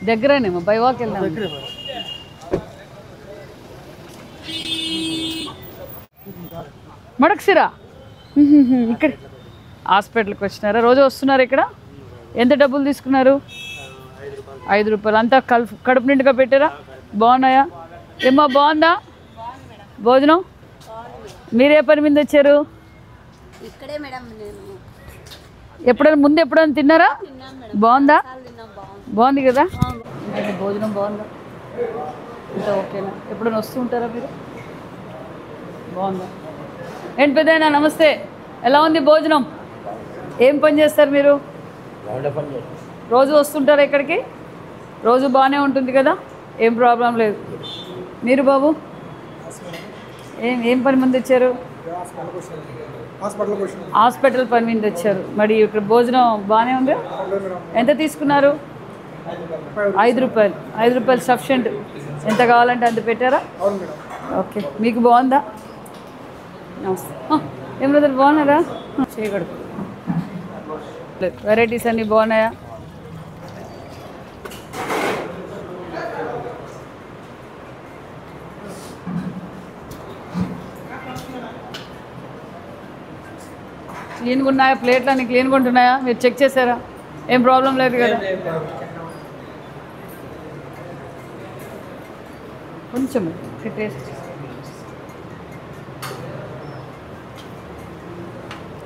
దగ్గరేనేమో by walk వెళ్దాం. మడక్సిరా ఇక్కడ హాస్పిటల్కి వచ్చినారా? రోజు వస్తున్నారు ఇక్కడ? ఎంత డబ్బులు తీసుకున్నారు? 5 రూపాయలు. అంతా కడుపు నిండుగా పెట్టారా? బాగున్నాయా? ఏమో బాగుందా భోజనం? మీరే పని మీద వచ్చారు? ఎప్పుడైనా ముందు ఎప్పుడైనా తిన్నారా? బాగుందా? బాగుంది కదా భోజనం? బాగుందా? అంతా ఓకేనా? ఎప్పుడైనా వస్తూ ఉంటారా మీరు? బాగుందా? ఏంటి పెద్దయినా నమస్తే, ఎలా ఉంది భోజనం? ఏం పని చేస్తారు మీరు? రోజు వస్తుంటారా ఇక్కడికి? రోజు బాగానే ఉంటుంది కదా, ఏం ప్రాబ్లం లేదు. మీరు బాబు ఏం పని మీద వచ్చారు? హాస్పిటల్ పని మీద వచ్చారు. మరి ఇక్కడ భోజనం బాగానే ఉంది? ఎంత తీసుకున్నారు? 5 రూపాయలు. 5 రూపాయలు సఫిషియంట్. ఎంత కావాలంటే అంత పెట్టారా? ఓకే. మీకు బాగుందా? నమస్తే. ఏం బ్రదర్ బాగున్నారా? చేయకూడదు. వెరైటీస్ అన్నీ బాగున్నాయా? క్లీన్గా ఉన్నాయా? ప్లేట్లు అన్నీ క్లీన్గా ఉంటున్నాయా? మీరు చెక్ చేశారా? ఏం ప్రాబ్లం లేదు కదా? కొంచెం టేస్ట్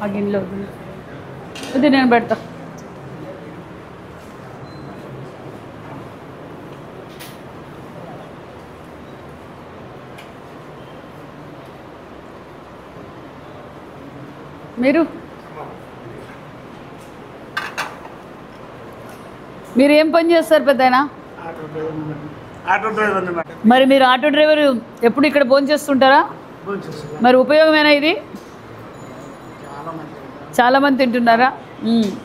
ఆ గిన్నెలో ఇది నేను పెడతా. మీరు ఏం పని చేస్తారు పెద్దయినా? మరి మీరు ఆటో డ్రైవర్ ఎప్పుడు ఇక్కడ భోజనం చేస్తుంటారా? మరి ఉపయోగమేనా ఇది? చాలామంది తింటున్నారా?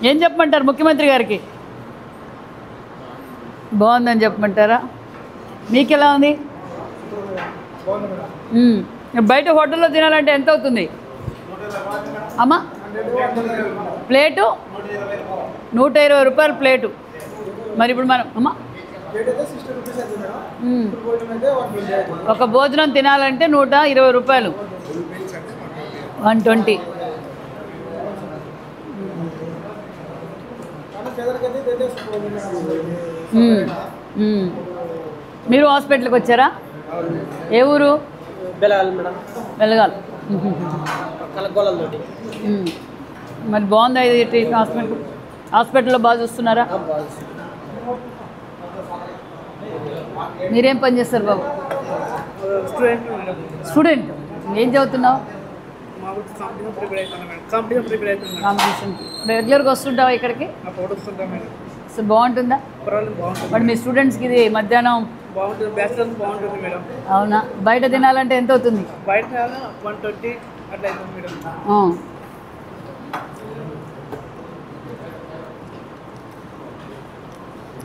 ఏం చెప్పమంటారు ముఖ్యమంత్రి గారికి? బాగుందని చెప్పమంటారా? మీకు ఎలా ఉంది? బయట హోటల్లో తినాలంటే ఎంత అవుతుంది అమ్మా? ప్లేటు 120 రూపాయలు ప్లేటు. మరి ఇప్పుడు మనం అమ్మా ఒక భోజనం తినాలంటే 120 రూపాయలు, 120. మీరు హాస్పిటల్కి వచ్చారా? ఏ ఊరు? వెలగాల్. మరి బాగుందా ఇది హాస్పిటల్లో? బాగా చూస్తున్నారా? మీరేం పని చేస్తారు బాబు? స్టూడెంట్. ఏం చదువుతున్నావు? కాంపిటీషన్. రెగ్యులర్గా వస్తుంటావా ఇక్కడికి? సో బాగుంటుందా? మరి మీ స్టూడెంట్స్కి ఇది మధ్యాహ్నం అవునా? బయట తినాలంటే ఎంత అవుతుంది?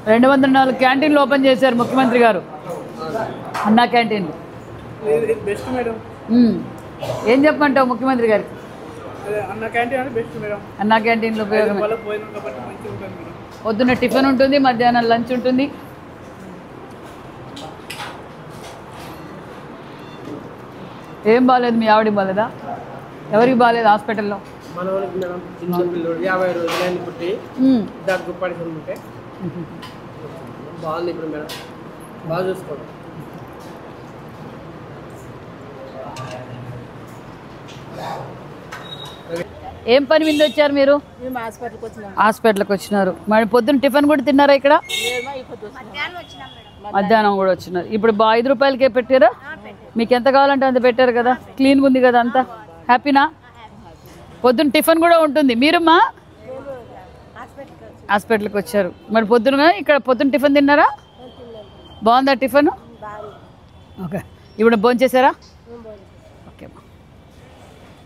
204 క్యాంటీన్లు ఓపెన్ చేశారు ముఖ్యమంత్రి గారు. అన్నా క్యాంటీన్లు ఏం చెప్పమంటావు ముఖ్యమంత్రి గారికి? అన్నా క్యాంటీన్లు ఉపయోగమే. పొద్దున్న టిఫిన్ ఉంటుంది, మధ్యాహ్నం లంచ్ ఉంటుంది. ఏం బాగాలేదు? మీ ఆవిడకి బాగాలేదా? ఎవరికి బాగాలేదు హాస్పిటల్లో? ఏం పని మీద వచ్చారు మీరు? హాస్పిటల్కి వచ్చినారు. మరి పొద్దున్న టిఫిన్ కూడా తిన్నారా ఇక్కడ? మధ్యాహ్నం కూడా వచ్చినారు. ఇప్పుడు 5 రూపాయలకే పెట్టారా? మీకు ఎంత కావాలంటే అంత పెట్టారు కదా, క్లీన్గా ఉంది కదా అంతా? హ్యాపీనా? పొద్దున్న టిఫిన్ కూడా ఉంటుంది. మీరమ్మా హాస్పిటల్కి వచ్చారు. మరి పొద్దున ఇక్కడ పొద్దున్న టిఫిన్ తిన్నారా? బాగుందా టిఫిన్? ఓకే. ఇప్పుడు భోంచేసారా?